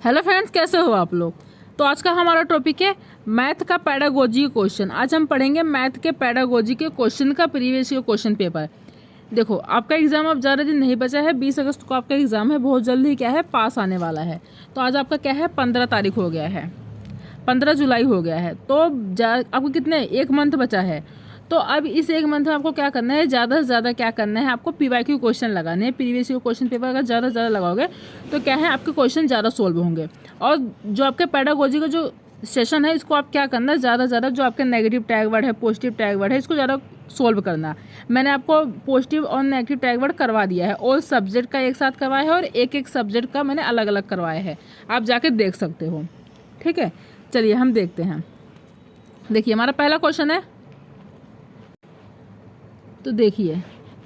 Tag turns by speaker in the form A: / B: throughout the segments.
A: Hello friends, कैसे हो आप लोग। तो आज का हमारा टॉपिक है मैथ का पेडागोजी क्वेश्चन। आज हम पढ़ेंगे मैथ के पेडागोजी के क्वेश्चन का प्रीवियस ईयर क्वेश्चन पेपर। देखो, आपका एग्जाम अब ज़्यादा दिन नहीं बचा है। 20 अगस्त को आपका एग्जाम है, बहुत जल्दी क्या है पास आने वाला है। तो आज आपका क्या है 15 तारीख हो गया है, 15 जुलाई हो गया है। तो आपको कितने एक मंथ बचा है। तो अब इस एक मंथ में आपको क्या करना है, ज़्यादा से ज़्यादा क्या करना है, आपको PYQ क्वेश्चन लगाने हैं। प्रीवियस ईयर क्वेश्चन पेपर अगर ज़्यादा से ज़्यादा लगाओगे तो क्या है आपके क्वेश्चन ज़्यादा सोल्व होंगे। और जो आपके पेडागोजी का जो सेशन है, इसको आप क्या करना है, ज़्यादा से ज़्यादा जो आपके नेगेटिव टैग वर्ड है, पॉजिटिव टैग वर्ड है, इसको ज़्यादा सोल्व करना। मैंने आपको पॉजिटिव और नेगेटिव टैग वर्ड करवा दिया है, और सब्जेक्ट का एक साथ करवाया है और एक एक सब्जेक्ट का मैंने अलग अलग करवाया है। आप जाके देख सकते हो, ठीक है। चलिए हम देखते हैं। देखिए हमारा पहला क्वेश्चन है। तो देखिए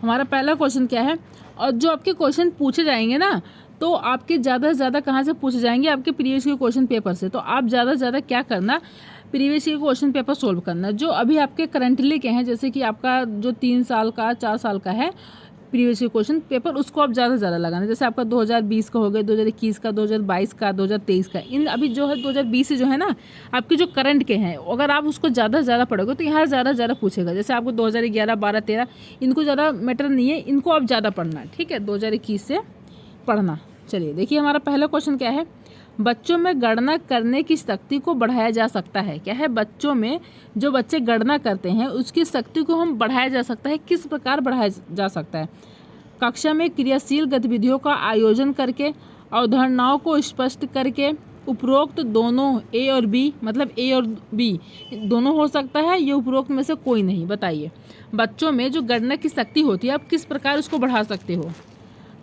A: हमारा पहला क्वेश्चन क्या है, और जो आपके क्वेश्चन पूछे जाएंगे ना, तो आपके ज़्यादा से ज़्यादा कहाँ से पूछे जाएंगे, आपके प्रीवियस ईयर क्वेश्चन पेपर से। तो आप ज़्यादा से ज़्यादा क्या करना, previous year question paper solve करना जो अभी आपके करंटली के हैं। जैसे कि आपका जो 3 साल का 4 साल का है प्रीवियस ईयर क्वेश्चन पेपर, उसको आप ज़्यादा से ज़्यादा लगाना। जैसे आपका 2020 का हो गया, 2021 का, 2022 का, 2023 का। इन अभी जो है 2020 से जो है ना आपके जो करंट के हैं, अगर आप उसको ज़्यादा से ज़्यादा पढ़ोगे तो यहाँ ज़्यादा से ज़्यादा पूछेगा। जैसे आपको 2011, 12, 13 इनको ज़्यादा मैटर नहीं है, इनको आप ज़्यादा पढ़ना, ठीक है। 2021 से पढ़ना। चलिए देखिए हमारा पहला क्वेश्चन क्या है, बच्चों में गणना करने की शक्ति को बढ़ाया जा सकता है। क्या है, बच्चों में जो बच्चे गणना करते हैं उसकी शक्ति को हम बढ़ाया जा सकता है। किस प्रकार बढ़ाया जा सकता है, कक्षा में क्रियाशील गतिविधियों का आयोजन करके, अवधारणाओं को स्पष्ट करके, उपरोक्त दोनों A और B, मतलब A और B दोनों हो सकता है, ये उपरोक्त में से कोई नहीं। बताइए बच्चों में जो गणना की शक्ति होती है आप किस प्रकार उसको बढ़ा सकते हो।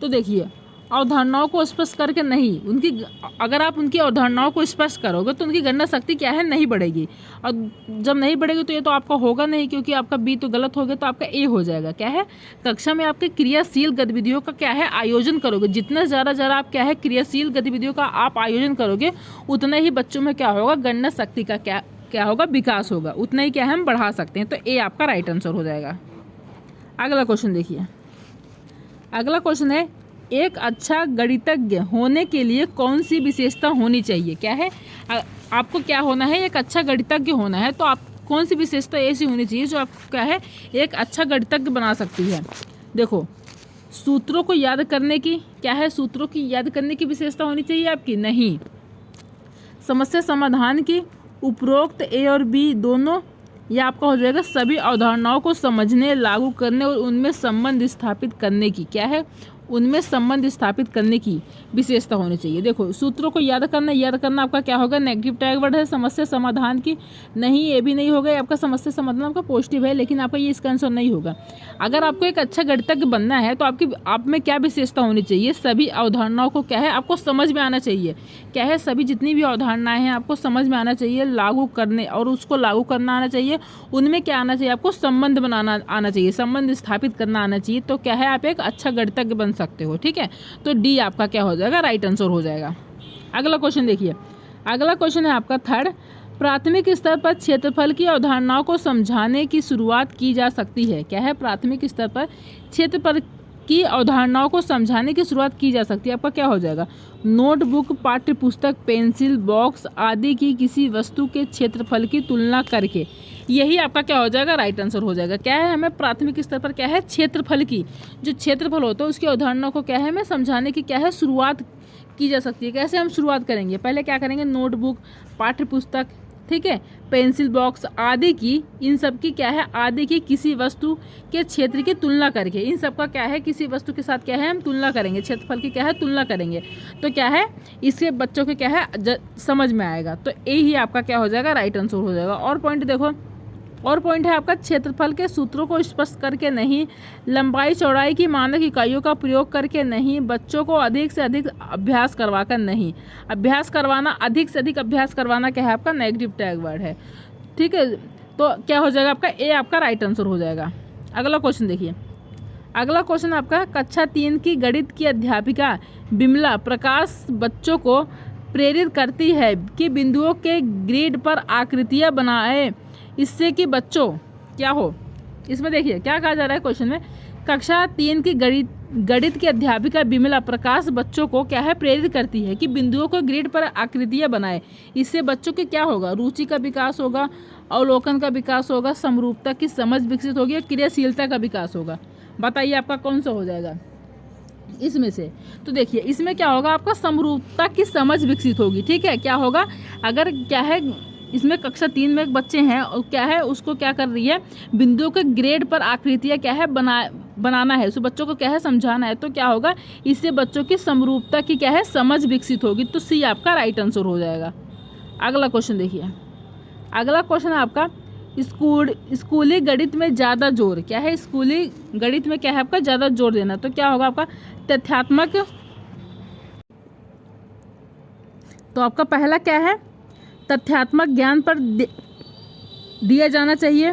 A: तो देखिए अवधारणाओं को स्पष्ट करके नहीं, उनकी अगर आप उनकी अवधारणाओं को स्पष्ट करोगे तो उनकी गणना शक्ति क्या है, नहीं बढ़ेगी। और जब नहीं बढ़ेगी तो ये तो आपका होगा नहीं, क्योंकि आपका बी तो गलत हो गया, तो आपका ए हो जाएगा। क्या है, कक्षा में आपके क्रियाशील गतिविधियों का क्या है आयोजन करोगे। जितना ज़्यादा आप क्या है क्रियाशील गतिविधियों का आप आयोजन करोगे, उतना ही बच्चों में क्या होगा, गणना शक्ति का क्या होगा, विकास होगा। उतना ही क्या है हम बढ़ा सकते हैं। तो ए आपका राइट आंसर हो जाएगा। अगला क्वेश्चन देखिए। अगला क्वेश्चन है, एक अच्छा गणितज्ञ होने के लिए कौन सी विशेषता होनी चाहिए। क्या है, आपको क्या होना है, एक अच्छा गणितज्ञ होना है, तो आप कौन सी विशेषता ऐसी होनी चाहिए जो आपको क्या है एक अच्छा गणितज्ञ बना सकती है। देखो, सूत्रों को याद करने की क्या है, सूत्रों की याद करने की विशेषता होनी चाहिए आपकी, नहीं। समस्या समाधान की, उपरोक्त A और B दोनों, यह आपका हो जाएगा सभी अवधारणाओं को समझने, लागू करने और उनमें संबंध स्थापित करने की, क्या है, उनमें संबंध स्थापित करने की विशेषता होनी चाहिए। देखो, सूत्रों को याद करना आपका क्या होगा, नेगेटिव टैग वर्ड है। समस्या समाधान की नहीं, ये भी नहीं होगा। आपका समस्या समाधान आपका पॉजिटिव है, लेकिन आपका ये इसका आंसर नहीं होगा। अगर आपको एक अच्छा गणितज्ञ बनना है तो आप में क्या विशेषता होनी चाहिए, सभी अवधारणाओं को क्या है आपको समझ में आना चाहिए। क्या है, सभी जितनी भी अवधारणाएं हैं आपको समझ में आना चाहिए, लागू करने और उसको लागू करना आना चाहिए। उनमें क्या आना चाहिए, आपको संबंध बनाना आना चाहिए, संबंध स्थापित करना आना चाहिए। तो क्या है, आप एक अच्छा गणितज्ञ बन सकते हो, ठीक है। तो डी आपका क्या हो जाएगा, राइट आंसर हो जाएगा। अगला क्वेश्चन देखिए। अगला क्वेश्चन है आपका थर्ड, प्राथमिक स्तर पर क्षेत्रफल की अवधारणाओं को समझाने की शुरुआत की जा सकती है। क्या है, प्राथमिक स्तर पर क्षेत्रफल की अवधारणाओं को समझाने की शुरुआत की जा सकती है। आपका क्या हो जाएगा, नोटबुक, पाठ्य पुस्तक, पेंसिल बॉक्स आदि की किसी वस्तु के क्षेत्रफल की तुलना करके। यही आपका क्या हो जाएगा, राइट आंसर हो जाएगा। क्या है, हमें प्राथमिक स्तर पर क्या है क्षेत्रफल की, जो क्षेत्रफल होता है उसकी अवधारणा को क्या है हमें समझाने की क्या है शुरुआत की जा सकती है। कैसे हम शुरुआत करेंगे, पहले क्या करेंगे, नोटबुक, पाठ्य पुस्तक, ठीक है, पेंसिल बॉक्स आदि की, इन सब की क्या है, आदि की किसी वस्तु के क्षेत्र की तुलना करके। इन सब का क्या है, किसी वस्तु के साथ क्या है हम तुलना करेंगे, क्षेत्रफल की क्या है तुलना करेंगे। तो क्या है, इससे बच्चों के क्या है समझ में आएगा। तो ए ही आपका क्या हो जाएगा, राइट आंसर हो जाएगा। और पॉइंट देखो, और पॉइंट है आपका, क्षेत्रफल के सूत्रों को स्पष्ट करके नहीं, लंबाई चौड़ाई की मानक इकाइयों का प्रयोग करके नहीं, बच्चों को अधिक से अधिक अभ्यास करवाकर नहीं। अभ्यास करवाना, अधिक से अधिक अभ्यास करवाना क्या है आपका नेगेटिव टैग वर्ड है, ठीक है। तो क्या हो जाएगा आपका ए आपका राइट आंसर हो जाएगा। अगला क्वेश्चन देखिए। अगला क्वेश्चन आपका, कक्षा 3 की गणित की अध्यापिका बिमला प्रकाश बच्चों को प्रेरित करती है कि बिंदुओं के ग्रिड पर आकृतियाँ बनाए, इससे कि बच्चों क्या हो। इसमें देखिए क्या कहा जा रहा है क्वेश्चन में, कक्षा 3 की गणित की अध्यापिका विमला प्रकाश बच्चों को क्या है प्रेरित करती है कि बिंदुओं को ग्रिड पर आकृतियां बनाए। इससे बच्चों के क्या होगा, रुचि का विकास होगा, अवलोकन का विकास होगा, समरूपता की समझ विकसित होगी और क्रियाशीलता का विकास होगा। बताइए आपका कौन सा हो जाएगा इसमें से। तो देखिए इसमें क्या होगा, आपका समरूपता की समझ विकसित होगी। ठीक है, क्या होगा, अगर क्या है इसमें कक्षा 3 में एक बच्चे हैं और क्या है उसको क्या कर रही है, बिंदुओं के ग्रेड पर आकृतियां क्या है बनाना है, सो बच्चों को क्या है समझाना है। तो क्या होगा, इससे बच्चों की समरूपता की क्या है समझ विकसित होगी। तो सी आपका राइट आंसर हो जाएगा। अगला क्वेश्चन देखिए, अगला क्वेश्चन आपका स्कूली गणित में ज़्यादा जोर क्या है, स्कूली गणित में क्या है आपका ज़्यादा जोर देना। तो क्या होगा आपका तथ्यात्मक, तो आपका पहला क्या है, तथ्यात्मक ज्ञान पर दिया जाना चाहिए,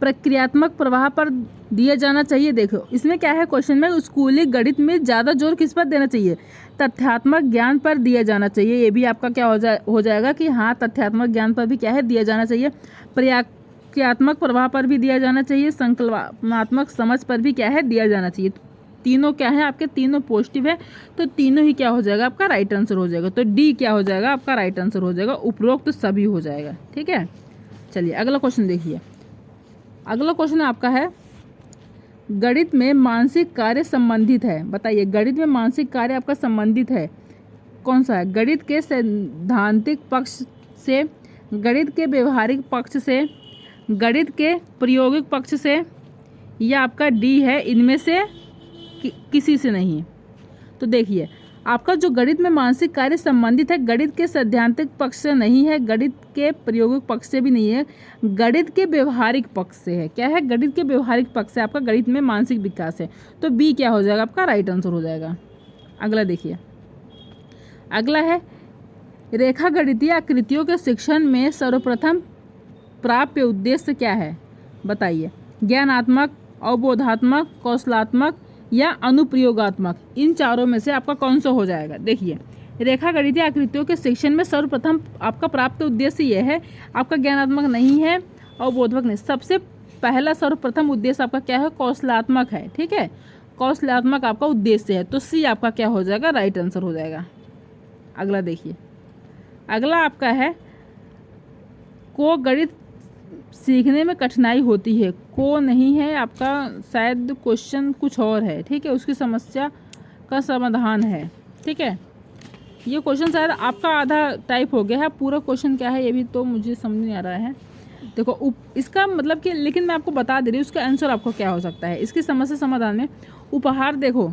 A: प्रक्रियात्मक प्रवाह पर दिया जाना चाहिए। देखो इसमें क्या है क्वेश्चन में, स्कूली गणित में ज़्यादा जोर किस पर देना चाहिए, तथ्यात्मक ज्ञान पर दिया जाना चाहिए। ये भी आपका क्या हो जाएगा कि हाँ तथ्यात्मक ज्ञान पर भी क्या है दिया जाना चाहिए, प्रक्रियात्मक प्रवाह पर भी दिया जाना चाहिए, संकल्पनात्मक समझ पर भी क्या है दिया जाना चाहिए। तीनों क्या है आपके, तीनों पॉजिटिव है, तो तीनों ही क्या हो जाएगा आपका राइट आंसर हो जाएगा। तो डी क्या हो जाएगा आपका राइट आंसर हो जाएगा, उपरोक्त तो सभी हो जाएगा। ठीक है, चलिए अगला क्वेश्चन देखिए। अगला क्वेश्चन आपका है गणित में मानसिक कार्य संबंधित है। बताइए गणित में मानसिक कार्य आपका संबंधित है कौन सा है, गणित के सैद्धांतिक पक्ष से, गणित के व्यवहारिक पक्ष से, गणित के प्रायोगिक पक्ष से, या आपका डी है इनमें से किसी से नहीं। तो देखिए आपका जो गणित में मानसिक कार्य संबंधित है, गणित के सैद्धांतिक पक्ष से नहीं है, गणित के प्रायोगिक पक्ष से भी नहीं है, गणित के व्यवहारिक पक्ष से है। क्या है, गणित के व्यवहारिक पक्ष से आपका गणित में मानसिक विकास है। तो बी क्या हो जाएगा आपका राइट आंसर हो जाएगा। अगला देखिए, अगला है रेखा गणितीय आकृतियों के शिक्षण में सर्वप्रथम प्राप्य उद्देश्य क्या है। बताइए ज्ञानात्मक, अवबोधात्मक, कौशलात्मक या अनुप्रयोगात्मक, इन चारों में से आपका कौन सा हो जाएगा। देखिए रेखा गणितीय आकृतियों के शिक्षण में सर्वप्रथम आपका प्राप्त उद्देश्य यह है, आपका ज्ञानात्मक नहीं है, अवबोधात्मक नहीं, सबसे पहला सर्वप्रथम उद्देश्य आपका क्या है, कौशलात्मक है। ठीक है, कौशलात्मक आपका उद्देश्य है। तो सी आपका क्या हो जाएगा, राइट आंसर हो जाएगा। अगला देखिए, अगला आपका है को गणित सीखने में कठिनाई होती है, को नहीं है आपका, शायद क्वेश्चन कुछ और है। ठीक है, उसकी समस्या का समाधान है। ठीक है, ये क्वेश्चन शायद आपका आधा टाइप हो गया है, पूरा क्वेश्चन क्या है ये भी तो मुझे समझ नहीं आ रहा है। देखो इसका मतलब कि, लेकिन मैं आपको बता दे रही हूँ उसका आंसर आपको क्या हो सकता है इसकी समस्या समाधान में। उपहार देखो,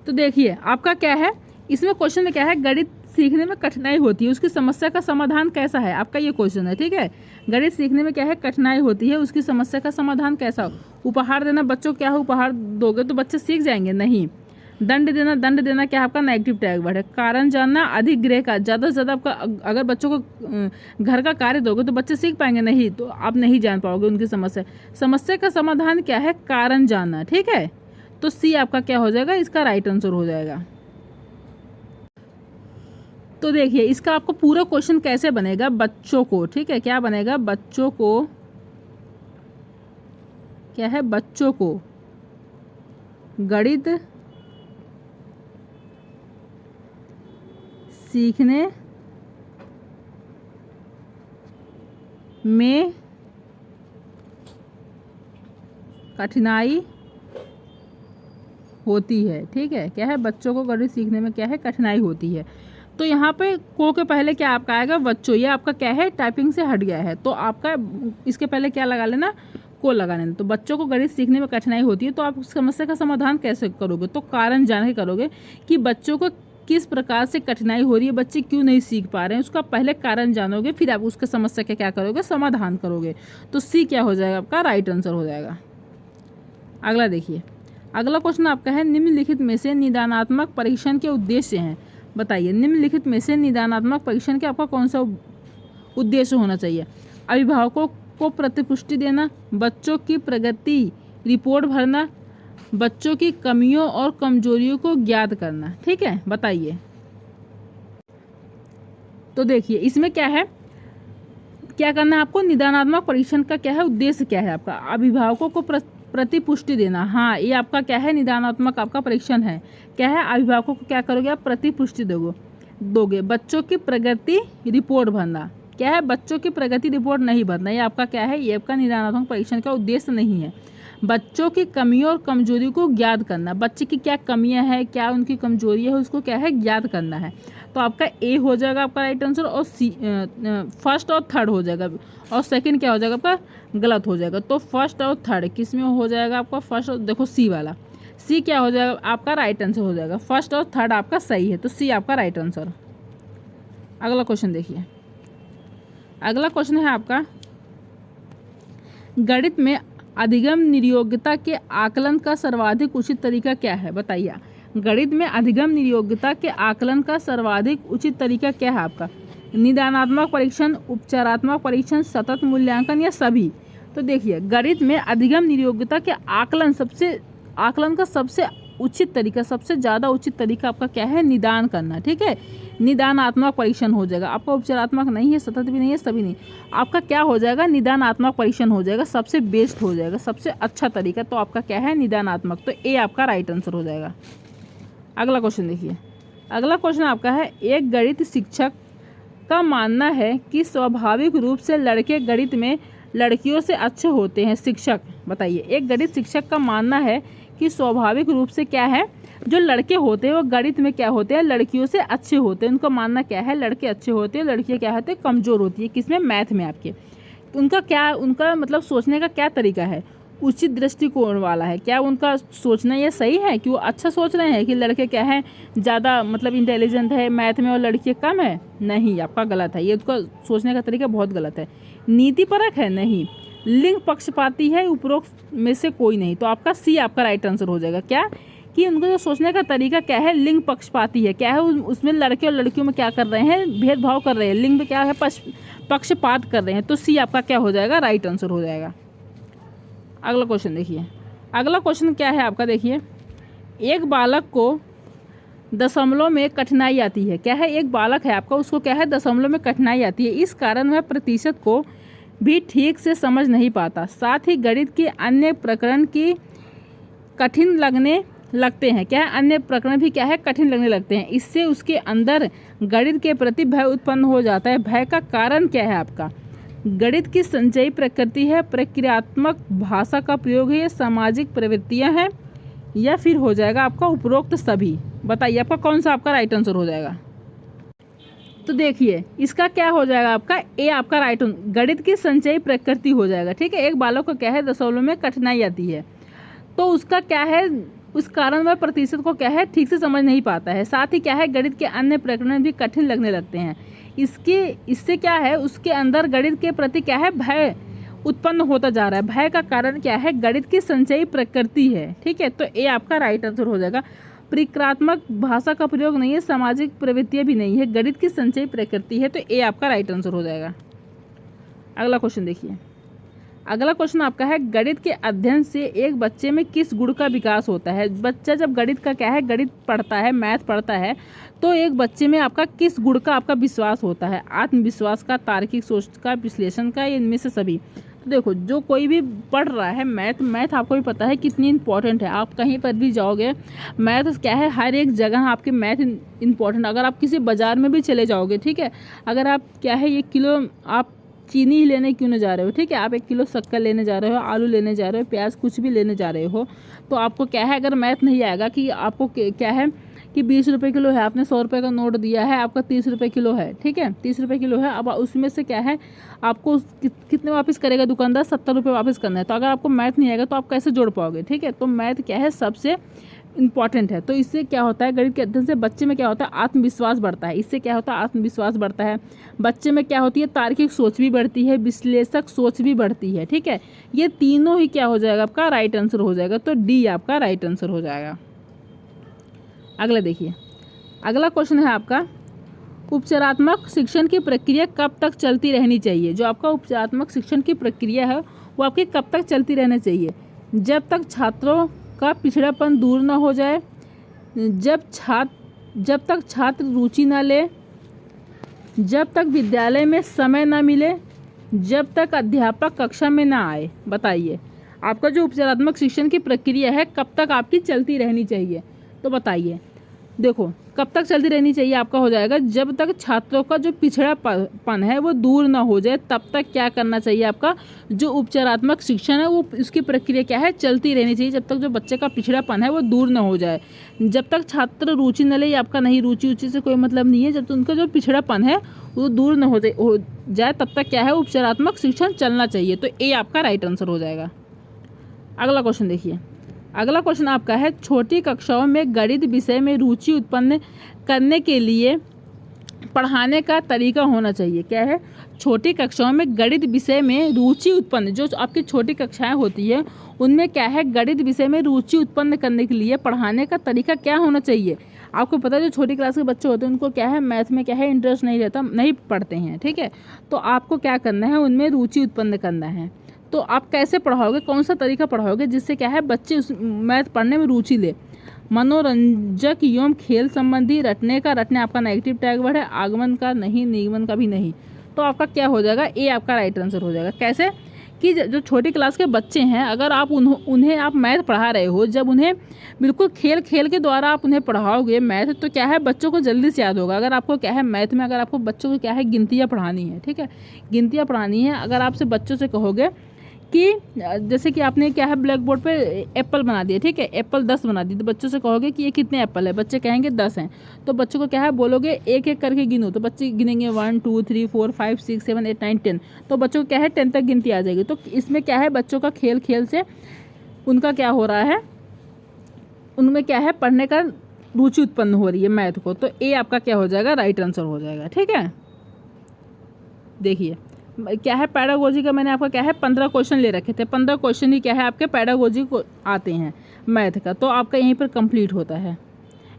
A: तो देखिए आपका क्या है, इसमें क्वेश्चन में क्या है, गणित सीखने में कठिनाई होती है, उसकी समस्या का समाधान कैसा है, आपका ये क्वेश्चन है। ठीक है, गणित सीखने में क्या है, कठिनाई होती है, उसकी समस्या का समाधान कैसा हो। उपहार देना, बच्चों क्या है, उपहार दोगे तो बच्चे सीख जाएंगे, नहीं। दंड देना क्या आपका नेगेटिव टैग वर्ड है। कारण जानना, अधिक ग्रह का, ज़्यादा से ज़्यादा आपका, अगर बच्चों को घर का कार्य दोगे तो बच्चे सीख पाएंगे, नहीं तो आप नहीं जान पाओगे उनकी समस्या का समाधान क्या है, कारण जानना। ठीक है, तो सी आपका क्या हो जाएगा, इसका राइट आंसर हो जाएगा। तो देखिए इसका आपको पूरा क्वेश्चन कैसे बनेगा, बच्चों को, ठीक है, क्या बनेगा, बच्चों को क्या है, बच्चों को गणित सीखने में कठिनाई होती है। ठीक है, क्या है, बच्चों को गणित सीखने में क्या है, कठिनाई होती है। तो यहाँ पे को के पहले क्या आपका आएगा, बच्चों, ये आपका क्या है, टाइपिंग से हट गया है, तो आपका इसके पहले क्या लगा लेना, को लगा लेना। तो बच्चों को गणित सीखने में कठिनाई होती है, तो आप उस समस्या का समाधान कैसे करोगे, तो कारण जान के करोगे कि बच्चों को किस प्रकार से कठिनाई हो रही है, बच्चे क्यों नहीं सीख पा रहे हैं, उसका पहले कारण जानोगे, फिर आप उसके समस्या का क्या करोगे, समाधान करोगे। तो सी क्या हो जाएगा आपका, राइट आंसर हो जाएगा। अगला देखिए, अगला क्वेश्चन आपका है निम्नलिखित में से निदानात्मक परीक्षण के उद्देश्य हैं। बताइए निम्नलिखित में से निदानात्मक परीक्षण के आपका कौन सा उद्देश्य होना चाहिए। अभिभावकों को प्रतिपुष्टि देना, बच्चों की प्रगति रिपोर्ट भरना, बच्चों की कमियों और कमजोरियों को ज्ञात करना। ठीक है, बताइए। तो देखिए इसमें क्या है, क्या करना है आपको, निदानात्मक परीक्षण का क्या है उद्देश्य, क्या है आपका, अभिभावकों को प्रतिपुष्टि देना। हाँ, ये आपका क्या है, निदानात्मक आपका परीक्षण है। क्या है, अभिभावकों को क्या करोगे आप, प्रतिपुष्टि दोगे। बच्चों की प्रगति रिपोर्ट भरना। क्या है, बच्चों की प्रगति रिपोर्ट नहीं भरना, ये आपका क्या है, ये आपका निदानात्मक परीक्षण का उद्देश्य नहीं है। बच्चों की कमियों और कमजोरी को ज्ञात करना। बच्चे की क्या कमियां हैं, क्या उनकी कमजोरी है, उसको क्या है, ज्ञात करना है। तो आपका ए हो जाएगा आपका राइट आंसर, और सी फर्स्ट और थर्ड हो जाएगा, और सेकंड क्या हो जाएगा आपका, गलत हो जाएगा। तो फर्स्ट और थर्ड किस में हो जाएगा आपका, फर्स्ट और देखो सी वाला, सी क्या हो जाएगा आपका, राइट आंसर हो जाएगा। फर्स्ट और थर्ड आपका सही है, तो सी आपका राइट आंसर। अगला क्वेश्चन देखिए, अगला क्वेश्चन है आपका, गणित में अधिगम निर्योग्यता के आकलन का सर्वाधिक उचित तरीका क्या है, बताइए। गणित में अधिगम निर्योग्यता के आकलन का सर्वाधिक उचित तरीका क्या है आपका, निदानात्मक परीक्षण, उपचारात्मक परीक्षण, सतत मूल्यांकन या सभी। तो देखिए, गणित में अधिगम निर्योग्यता के आकलन का सबसे उचित तरीका, सबसे ज़्यादा उचित तरीका आपका क्या है, निदान करना। ठीक है, निदानात्मक परीक्षण हो जाएगा आपका, उपचारात्मक नहीं है, सतत भी नहीं है, सभी नहीं, आपका क्या हो जाएगा, निदानात्मक परीक्षण हो जाएगा, सबसे बेस्ट हो जाएगा, सबसे अच्छा तरीका। तो आपका क्या है, निदानात्मक। तो ए आपका राइट आंसर हो जाएगा। अगला क्वेश्चन देखिए, अगला क्वेश्चन आपका है, एक गणित शिक्षक का मानना है कि स्वाभाविक रूप से लड़के गणित में लड़कियों से अच्छे होते हैं। शिक्षक बताइए, एक गणित शिक्षक का मानना है कि स्वाभाविक रूप से क्या है, जो लड़के होते हैं वो गणित में क्या होते हैं, लड़कियों से अच्छे होते हैं। उनका मानना क्या है, लड़के अच्छे होते हैं, लड़कियां क्या होती है, कमज़ोर होती है। किसमें, मैथ में आपके। उनका मतलब सोचने का क्या तरीका है, उचित दृष्टिकोण वाला है। क्या उनका सोचना ये सही है कि वो अच्छा सोच रहे हैं कि लड़के क्या है, ज़्यादा मतलब इंटेलिजेंट है मैथ में और लड़कियाँ कम है, नहीं, आपका गलत है, ये उनका सोचने का तरीका बहुत गलत है। नीतिपरक है, नहीं। लिंग पक्षपाती है, उपरोक्त में से कोई नहीं। तो आपका सी आपका राइट आंसर हो जाएगा। क्या कि उनका जो सोचने का तरीका क्या है, लिंग पक्षपाती है। क्या है, उसमें लड़के और लड़कियों में क्या कर रहे हैं, भेदभाव कर रहे हैं, लिंग में क्या है, पक्षपात कर रहे हैं। तो सी आपका क्या हो जाएगा, राइट आंसर हो जाएगा। अगला क्वेश्चन देखिए, अगला क्वेश्चन क्या है आपका, देखिए, एक बालक को दशमलव में कठिनाई आती है। क्या है, एक बालक है आपका, उसको क्या है, दशमलव में कठिनाई आती है। इस कारण वह प्रतिशत को भी ठीक से समझ नहीं पाता। साथ ही गणित के अन्य प्रकरण की कठिन लगने लगते हैं। क्या है, अन्य प्रकरण भी क्या है, कठिन लगने लगते हैं। इससे उसके अंदर गणित के प्रति भय उत्पन्न हो जाता है। भय का कारण क्या है आपका, गणित की संचयी प्रकृति है, प्रक्रियात्मक भाषा का प्रयोग है, सामाजिक प्रवृत्तियां हैं, या फिर हो जाएगा आपका उपरोक्त सभी। बताइए आपका कौन सा आपका राइट आंसर हो जाएगा। तो देखिए, इसका क्या हो जाएगा आपका, ए आपका राइट आंसर, गणित की संचयी प्रकृति हो जाएगा। ठीक है, एक बालक को क्या है, दशमलव में कठिनाई आती है, तो उसका क्या है, उस कारण वह प्रतिशत को क्या है, ठीक से समझ नहीं पाता है। साथ ही क्या है, गणित के अन्य प्रकरण भी कठिन लगने लगते हैं। इससे क्या है, उसके अंदर गणित के प्रति क्या है, भय उत्पन्न होता जा रहा है। भय का कारण क्या है, गणित की संचयी प्रकृति है। ठीक है, तो ए आपका राइट आंसर हो जाएगा। प्रक्रियात्मक भाषा का प्रयोग नहीं है, सामाजिक प्रवृत्तियां भी नहीं है, गणित की संचयी प्रकृति है। तो ए आपका राइट आंसर हो जाएगा। अगला क्वेश्चन देखिए, अगला क्वेश्चन आपका है, गणित के अध्ययन से एक बच्चे में किस गुण का विकास होता है। बच्चा जब गणित का क्या है, गणित पढ़ता है, मैथ पढ़ता है, तो एक बच्चे में आपका किस गुण का आपका विश्वास होता है, आत्मविश्वास का, तार्किक सोच का, विश्लेषण का, इनमें से सभी। तो देखो, जो कोई भी पढ़ रहा है मैथ आपको भी पता है कितनी इंपॉर्टेंट है। आप कहीं पर भी जाओगे, मैथ क्या है, हर एक जगह आपके मैथ इंपॉर्टेंट। अगर आप किसी बाज़ार में भी चले जाओगे, ठीक है, अगर आप क्या है, 1 किलो आप चीनी ही लेने क्यों ना जा रहे हो, ठीक है, आप 1 किलो शक्कर लेने जा रहे हो, आलू लेने जा रहे हो, प्याज कुछ भी लेने जा रहे हो, तो आपको क्या है, अगर मैथ नहीं आएगा कि आपको क्या है कि 20 रुपये किलो है, आपने 100 रुपये का नोट दिया है, आपका 30 रुपये किलो है। ठीक है, 30 रुपये किलो है, अब उसमें से क्या है, आपको कितने वापस करेगा दुकानदार, 70 रुपये वापस करना है। तो अगर आपको मैथ नहीं आएगा तो आप कैसे जोड़ पाओगे। ठीक है, तो मैथ क्या है, सबसे इंपॉर्टेंट है। तो इससे क्या होता है, गणित के अध्ययन से बच्चे में क्या होता है, आत्मविश्वास बढ़ता है। इससे क्या होता है, आत्मविश्वास बढ़ता है। बच्चे में क्या होती है, तार्किक सोच भी बढ़ती है, विश्लेषक सोच भी बढ़ती है। ठीक है, ये तीनों ही क्या हो जाएगा, आपका राइट आंसर हो जाएगा। तो डी आपका राइट आंसर हो जाएगा। अगला देखिए, अगला क्वेश्चन है आपका, उपचारात्मक शिक्षण की प्रक्रिया कब तक चलती रहनी चाहिए। जो आपका उपचारात्मक शिक्षण की प्रक्रिया है वो आपकी कब तक चलती रहनी चाहिए, जब तक छात्रों का पिछड़ापन दूर ना हो जाए, जब तक छात्र रुचि ना ले, जब तक विद्यालय में समय ना मिले, जब तक अध्यापक कक्षा में ना आए। बताइए, आपका जो उपचारात्मक शिक्षण की प्रक्रिया है कब तक आपकी चलती रहनी चाहिए, तो बताइए। देखो कब तक चलती रहनी चाहिए आपका हो जाएगा, जब तक छात्रों का जो पिछड़ापन है वो दूर ना हो जाए तब तक क्या करना चाहिए, आपका जो उपचारात्मक शिक्षण है वो उसकी प्रक्रिया क्या है, चलती रहनी चाहिए, जब तक जो बच्चे का पिछड़ापन है वो दूर ना हो जाए। जब तक छात्र रुचि न ले, आपका नहीं रुचि उचि से कोई मतलब नहीं है, जब तक उनका जो पिछड़ापन है वो दूर न हो जाए तब तक क्या है, उपचारात्मक शिक्षण चलना चाहिए। तो ए आपका राइट आंसर हो जाएगा। अगला क्वेश्चन देखिए, अगला क्वेश्चन आपका है, छोटी कक्षाओं में गणित विषय में रुचि उत्पन्न करने के लिए पढ़ाने का तरीका होना चाहिए। क्या है, छोटी कक्षाओं में गणित विषय में रुचि उत्पन्न, जो आपकी छोटी कक्षाएं होती है उनमें क्या है, गणित विषय में रुचि उत्पन्न करने के लिए पढ़ाने का तरीका क्या होना चाहिए। आपको पता है जो छोटी क्लास के बच्चे होते हैं उनको क्या है, मैथ में क्या है, इंटरेस्ट नहीं रहता, नहीं पढ़ते हैं, ठीक है। तो आपको क्या करना है, उनमें रुचि उत्पन्न करना है। तो आप कैसे पढ़ाओगे, कौन सा तरीका पढ़ाओगे जिससे क्या है बच्चे उस मैथ पढ़ने में रुचि ले। मनोरंजक एवं खेल संबंधी, रटने का, रटने आपका नेगेटिव टैग वर्ड है, आगमन का नहीं, निगमन का भी नहीं। तो आपका क्या हो जाएगा, ए आपका राइट आंसर हो जाएगा। कैसे कि जो छोटी क्लास के बच्चे हैं अगर आप उन्हें आप मैथ पढ़ा रहे हो, जब उन्हें बिल्कुल खेल खेल के द्वारा आप उन्हें पढ़ाओगे मैथ, तो क्या है बच्चों को जल्दी से याद होगा। अगर आपको क्या है मैथ में, अगर आपको बच्चों को क्या है गिनतियाँ पढ़ानी है, ठीक है, गिनतियाँ पढ़ानी है, अगर आपसे बच्चों से कहोगे कि जैसे कि आपने क्या है ब्लैक बोर्ड पे एप्पल बना दिया, ठीक है, एप्पल 10 बना दी, तो बच्चों से कहोगे कि ये कितने एप्पल है, बच्चे कहेंगे 10 हैं। तो बच्चों को क्या है बोलोगे एक एक करके गिनो, तो बच्चे गिनेंगे 1 2 3 4 5 6 7 8 9 10। तो बच्चों को क्या है 10 तक गिनती आ जाएगी। तो इसमें क्या है बच्चों का खेल खेल से उनका क्या हो रहा है, उनमें क्या है पढ़ने का रुचि उत्पन्न हो रही है मैथ को। तो ए आपका क्या हो जाएगा, राइट आंसर हो जाएगा, ठीक है। देखिए क्या है, पैडागोजी का मैंने आपका क्या है 15 क्वेश्चन ले रखे थे, 15 क्वेश्चन ही क्या है आपके पैडागोजी को आते हैं मैथ का, तो आपका यहीं पर कंप्लीट होता है।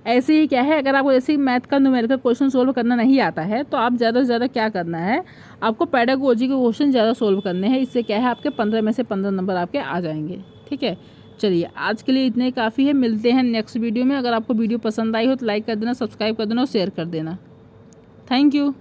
A: ऐसे ही क्या है, अगर आपको ऐसे ही मैथ का न्यूमेरिकल क्वेश्चन सोल्व करना नहीं आता है तो आप ज़्यादा से ज़्यादा क्या करना है, आपको पैडागोजी के क्वेश्चन ज़्यादा सोल्व करने हैं। इससे क्या है आपके 15 में से 15 नंबर आपके आ जाएंगे, ठीक है। चलिए आज के लिए इतने काफ़ी है, मिलते हैं नेक्स्ट वीडियो में। अगर आपको वीडियो पसंद आई हो तो लाइक कर देना, सब्सक्राइब कर देना और शेयर कर देना। Thank you.